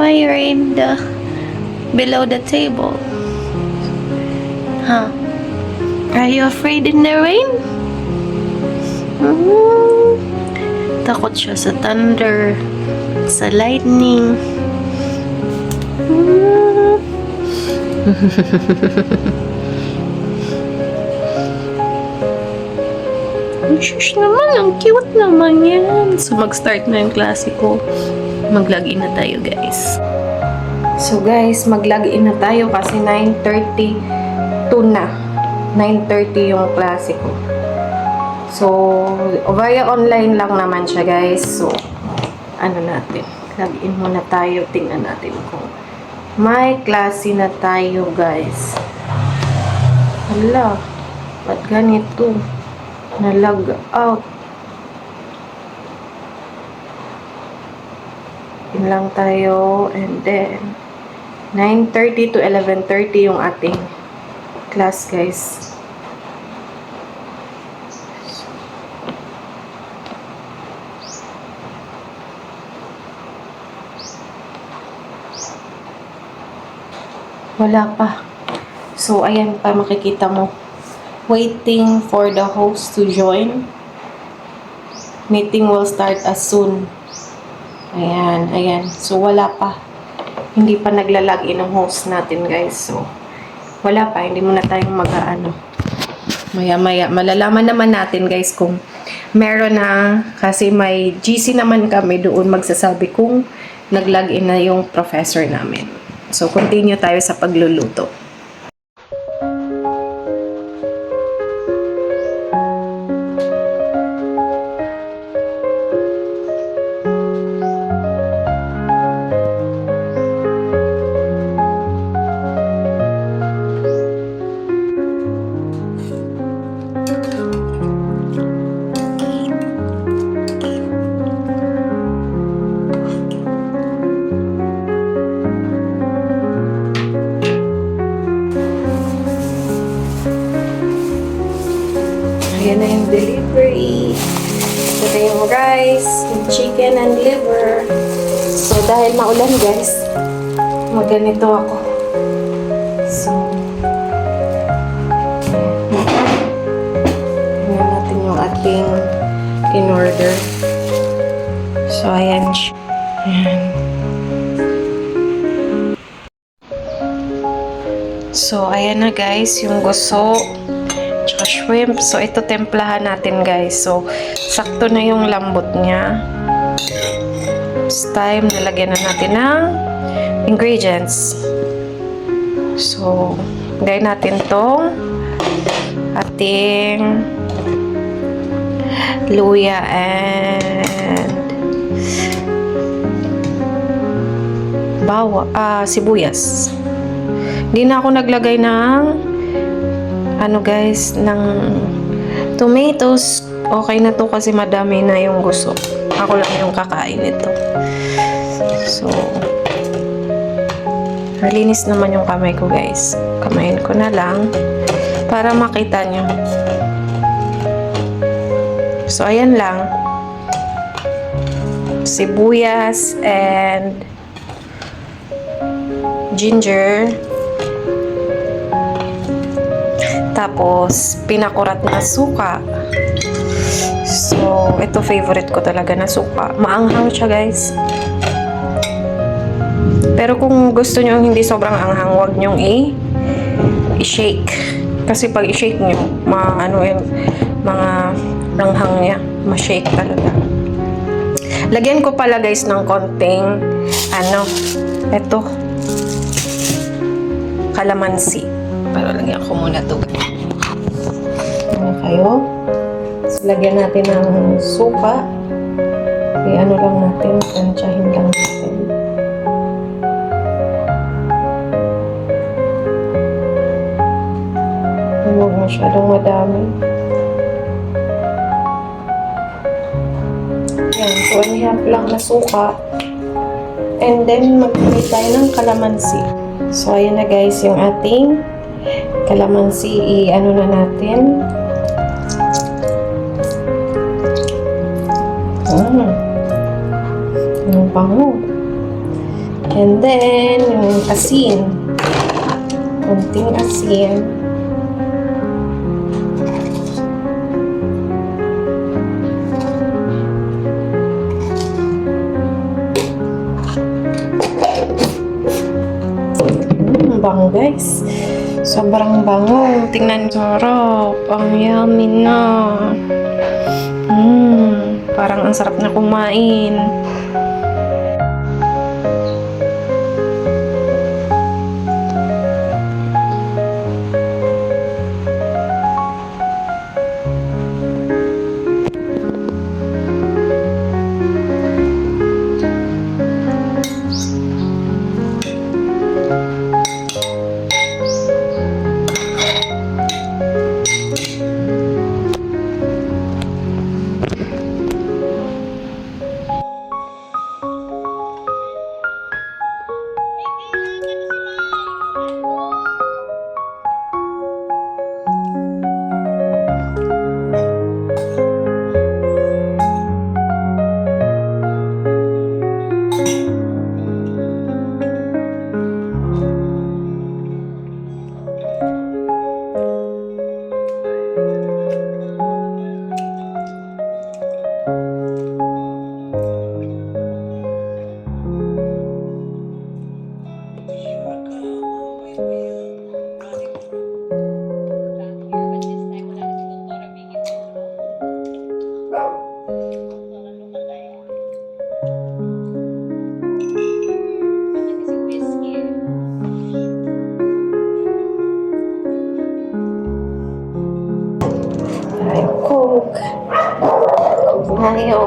Why you're in the below the table? Huh? Are you afraid in the rain? Takot siya sa thunder, sa lightning. Shush naman, ang cute naman yan. So, mag-start na yung klase ko. Mag-login na tayo, guys. So, guys, mag-login na tayo kasi 9:32 na. 9:30 yung klase ko. So, via online lang naman siya, guys. So, ano natin? Login muna tayo. Tingnan natin kung may klase na tayo, guys. Hala, ba't ganito? Na-log out. Yun lang tayo. And then, 9:30 to 11:30 yung ating class, guys. Wala pa. So, ayan pa, makikita mo. Waiting for the host to join. Meeting will start as soon. Ayan, ayan. So, wala pa. Hindi pa naglalagin ng host natin, guys. So, wala pa. Hindi muna tayong mag-ano. Maya-maya. Malalaman naman natin, guys, kung meron na. Kasi may GC naman kami doon magsasabi kung nag-login na yung professor namin. So, continue tayo sa pagluluto. Ayan na yung delivery. Ito na yung rice, yung chicken and liver. So, dahil maulan, guys, magganito ako. So, tingnan natin yung ating in-order. So, ayan siya. Ayan. So, ayan na, guys, yung guso. Tsaka shrimp. So, ito templahan natin, guys. So, sakto na yung lambot niya. It's time, nalagyan na natin ng ingredients. So, gawin natin tong ating luya and sibuyas. Hindi na ako naglagay ng guys, ng tomatoes. Okay na to kasi madami na yung gusto. Ako lang yung kakain nito. So, malinis naman yung kamay ko, guys. Kamayin ko na lang para makita nyo. So, ayan lang. Sibuyas and ginger. Tapos, pinakurat na suka. So, ito favorite ko talaga na suka. Maanghang siya, guys. Pero kung gusto nyo hindi sobrang anghang, huwag nyong i-shake. Kasi pag i-shake nyo, yung mga langhang niya, ma-shake talaga. Lagyan ko pala, guys, ng konting, ito, kalamansi. Pero lagyan ko muna ito. Ano kayo? So, lagyan natin ng suka. Lang natin. Tansyahin lang natin. Huwag masyadong madami. Yan. 2.5 lang na suka. And then, mag-create tayo ng kalamansi. So, ayan na, guys, yung ating kalamansi, na natin. Ang bango. And then, yung asin. Kunting asin. Bango guys. Sobrang bango. Tingnan. Sarap. Ang yummy na. Parang ang sarap na kumain. Coke. Ayaw.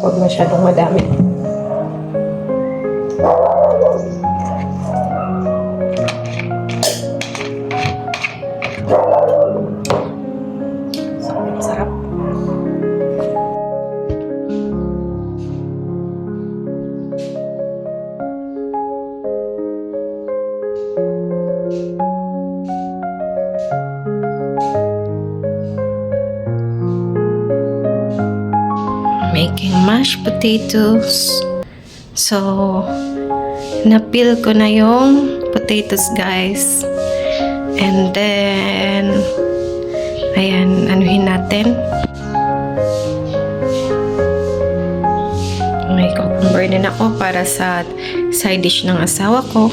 Huwag masyadong madami. Sarap. Making mashed potatoes. So, napil ko na yung potatoes, guys. And then, ayan, anuhin natin. May cucumber din ako para sa side dish ng asawa ko.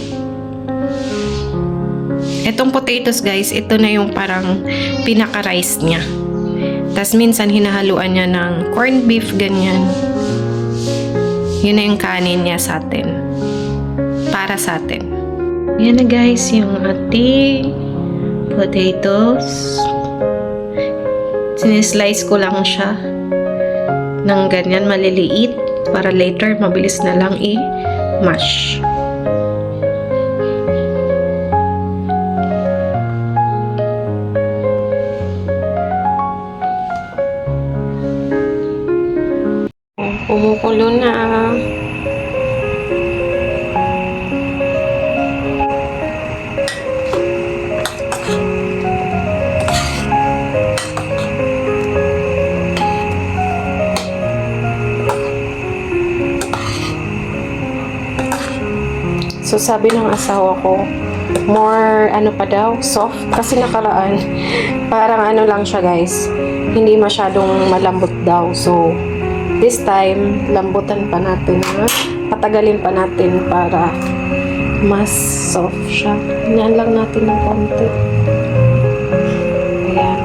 Itong potatoes, guys, ito na yung parang pinaka-rice niya. Tas minsan hinahaluan niya ng corned beef, ganyan. Yun na yung kanin niya sa atin. Para sa atin. Yan na guys, yung ating potatoes. Sinislice ko lang siya ng ganyan maliliit para later mabilis na lang i-mash. Kumukulo na. So sabi ng asawa ko, more ano pa daw, soft. Kasi nakaraan, parang ano lang siya guys, hindi masyadong malambot daw. So this time, lambutan pa natin, ha? Patagalin pa natin para mas soft siya. Hinaan lang natin ng konti. Ayan.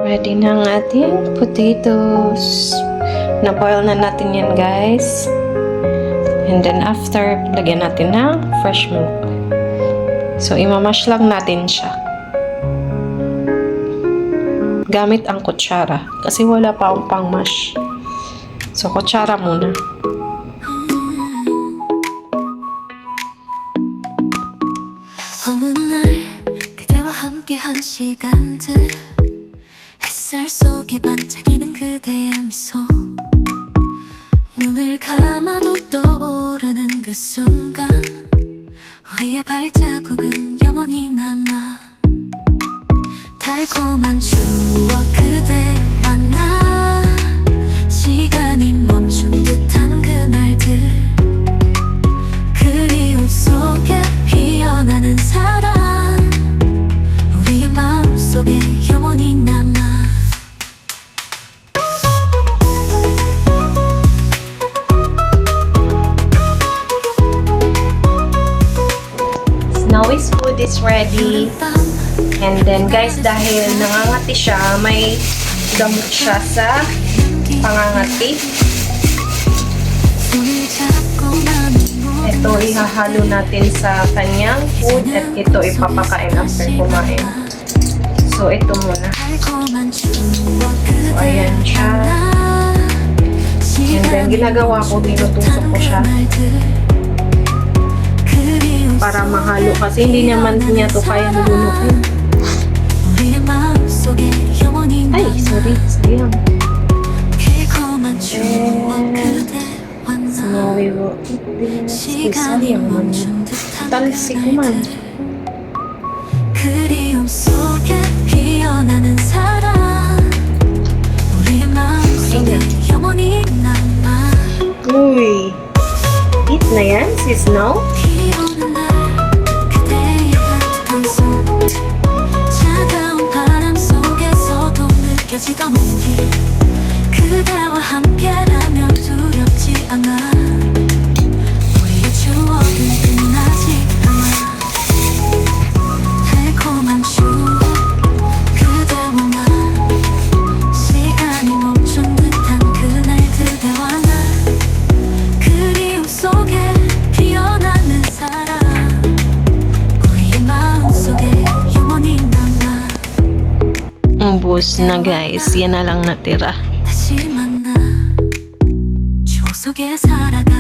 Ready na ang ating potatoes. Na-boil na natin yan, guys. And then after, lagyan natin ng fresh milk. So, imamash lang natin siya. Gamit ang kutsara kasi wala pa akong pang-mash. So, kutsara muna. 어느 날 그대와 함께한 시간들 햇살 속에 반짝이는 그대의 미소 눈을 감아도 떠오르는 그 순간 우리의 발자국은 영원히 남아 달콤한 추억 그대 만나 시간이 멈춘 듯한 그날들 그리움 속에 피어나는 사랑 우리의 마음속에 영원히 남아 Snowy's food is ready. And then guys, dahil nangangati siya, may gamot siya sa pangangati. Ito ihahalo natin sa kanyang food at ito ipapakain after kumain. So ito muna. So ayan siya. And then ginagawa ko, tinutusok ko siya para mahalo kasi hindi naman niya to kayang lunukin. Ay, sorry. Sayang. Snowy will eat this. Ay, sayang man yun. Talsik ko man. 그리움 속에 피어나는 사랑 우리의 마음속에 영원히 남아 Uy. Eat na yan, si Snow? 비 오는 날 그대의 따뜻한 손 차가운 바람 속에서도 느껴지던 온기 그대와 함께라면 두렵지 않아 우리의 추억은 끝나지 않아 달콤한 추억 그대와 나 시간이 멈춘 듯한 그날 그대와 나 그리움 속에 피어나는 사랑 우리의 마음속에 영원히 남아 Ubus na guys. Yan na lang natira. 다시 만나 추억 속에 살아가